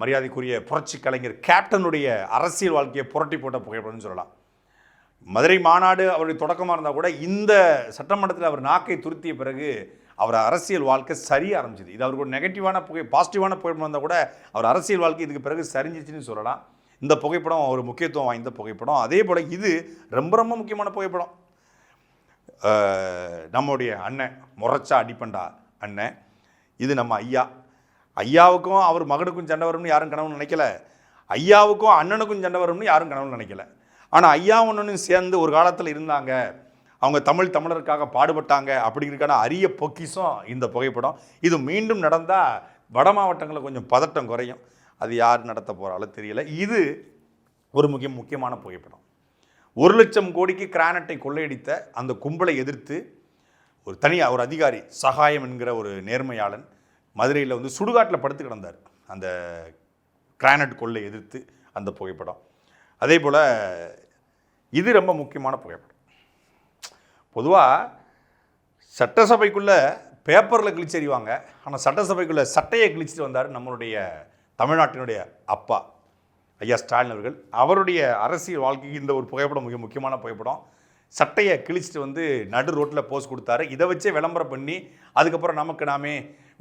மரியாதைக்குரிய புரட்சி கலைஞர் கேப்டனுடைய அரசியல் வாழ்க்கையை புரட்டி போட்ட புகைப்படம்னு சொல்லலாம். மதுரை மாநாடு அவருடைய தொடக்கமாக இருந்தால் கூட இந்த சட்டமன்றத்தில் அவர் நாக்கை துருத்திய பிறகு அவர் அரசியல் வாழ்க்கை சரிய ஆரம்பிச்சிது. இது அவருக்கு ஒரு நெகட்டிவான பாசிட்டிவான புகைப்படம் இருந்தால் கூட அவர் அரசியல் வாழ்க்கை இதுக்கு பிறகு சரிஞ்சிச்சுன்னு சொல்லலாம். இந்த புகைப்படம் ஒரு முக்கியத்துவம் வாய்ந்த புகைப்படம். அதே போல் இது ரொம்ப ரொம்ப முக்கியமான புகைப்படம். நம்முடைய அண்ணன் முறைச்சா அடிப்பண்டா அண்ணன், இது நம்ம ஐயாவுக்கும் அவர் மகனுக்கும் சண்டை வரும்னு யாரும் கனவுன்னு நினைக்கல, ஐயாவுக்கும் அண்ணனுக்கும் சண்டை வரும்னு யாரும் கனவுன்னு நினைக்கல. ஆனால் ஐயா ஒன்றுன்னு சேர்ந்து ஒரு காலத்தில் இருந்தாங்க, அவங்க தமிழருக்காக பாடுபட்டாங்க அப்படிங்கிறதுக்கான அரிய பொக்கிஷம் இந்த புகைப்படம். இது மீண்டும் நடந்தால் வட மாவட்டங்களில் கொஞ்சம் பதட்டம் குறையும். அது யார் நடத்த போகிறாலும் தெரியல. இது ஒரு முக்கியமான புகைப்படம். 1,00,000 கோடிக்கு கிரானைட்டை கொள்ளையடித்த அந்த கும்பலை எதிர்த்து ஒரு அதிகாரி சகாயம் என்கிற ஒரு நேர்மையாளன் மதுரையில் சுடுகாட்டில் படுத்து கிடந்தார், அந்த கிரானைட் கொள்ளை எதிர்த்து அந்த புகைப்படம். அதே போல் இது ரொம்ப முக்கியமான புகைப்படம். பொதுவாக சட்டசபைக்குள்ளே பேப்பரில் கிழிச்சு எறிவாங்க, ஆனால் சட்டசபைக்குள்ளே சட்டையை கிழிச்சிட்டு வந்தார் நம்மளுடைய தமிழ்நாட்டினுடைய அப்பா ஐயா ஸ்டாலின் அவர்கள். அவருடைய அரசியல் வாழ்க்கைக்கு இந்த ஒரு புகைப்படம் மிக முக்கியமான புகைப்படம். சட்டையை கிழிச்சிட்டு நடு ரோட்டில் போஸ்ட் கொடுத்தாரு. இதை வச்சே விளம்பரம் பண்ணி அதுக்கப்புறம் நமக்கு நாமே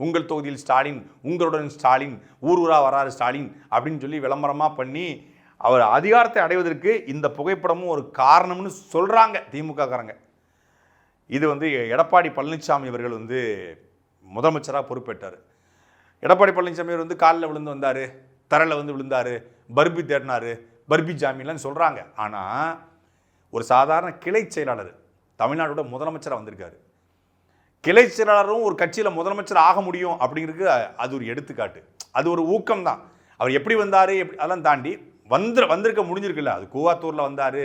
உங்கள் தொகுதியில் ஸ்டாலின், உங்களுடன் ஸ்டாலின், ஊரா வராரு ஸ்டாலின் அப்படின்னு சொல்லி விளம்பரமாக பண்ணி அவர் அதிகாரத்தை அடைவதற்கு இந்த புகைப்படமும் ஒரு காரணம்னு சொல்கிறாங்க திமுக காரங்க. இது எடப்பாடி பழனிசாமி அவர்கள் முதலமைச்சராக பொறுப்பேற்றார். எடப்பாடி பழனிசாமி அவர் காலில் விழுந்து வந்தார், தரையில் விழுந்தார், பர்பி தேடினார், பர்பி ஜாமீன்லாம் சொல்கிறாங்க. ஆனால் ஒரு சாதாரண கிளை செயலாளர் தமிழ்நாட்டோட முதலமைச்சராக வந்திருக்காரு. கிளை செயலாளரும் ஒரு கட்சியில் முதலமைச்சர் ஆக முடியும் அப்படிங்கிறதுக்கு அது ஒரு எடுத்துக்காட்டு, அது ஒரு ஊக்கம் தான். அவர் எப்படி வந்தார் அதெல்லாம் தாண்டி வந்திருக்க முடிஞ்சிருக்குல்ல. அது கூவாத்தூரில் வந்தார்,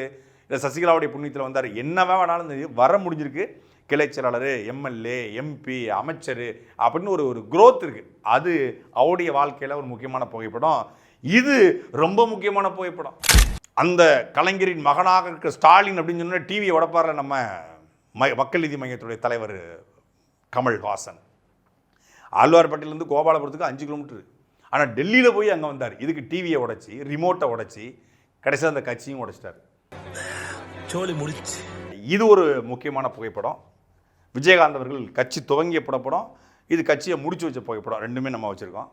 இல்லை சசிகலாவுடைய புண்ணியத்தில் வந்தார், என்னவே வேணாலும் வர முடிஞ்சிருக்கு. கிளை செயலாளர், எம்எல்ஏ, எம்பி, அமைச்சர் அப்படின்னு ஒரு குரோத் இருக்குது. அது அவருடைய வாழ்க்கையில் ஒரு முக்கியமான புகைப்படம். இது ரொம்ப முக்கியமான புகைப்படம். அந்த கலைஞரின் மகனாக இருக்க ஸ்டாலின் அப்படின்னு சொன்னால் டிவியை உடப்பார்ல நம்ம மக்கள் நீதி மையத்துடைய தலைவர் கமல்ஹாசன். ஆழ்வார்பேட்டையிலேருந்து கோபாலபுரத்துக்கு 5 கிலோமீட்டர். ஆனால் டெல்லியில் போய் அங்கே வந்தார். இதுக்கு டிவியை உடைச்சி, ரிமோட்டை உடைச்சி, கடைசியாக அந்த கட்சியும் உடைச்சிட்டார். இது ஒரு முக்கியமான புகைப்படம். விஜயகாந்த் அவர்கள் கட்சி துவங்கிய புகைப்படம், இது கட்சியை முடிச்சு வச்ச புகைப்படம். ரெண்டுமே நம்ம வச்சுருக்கோம்.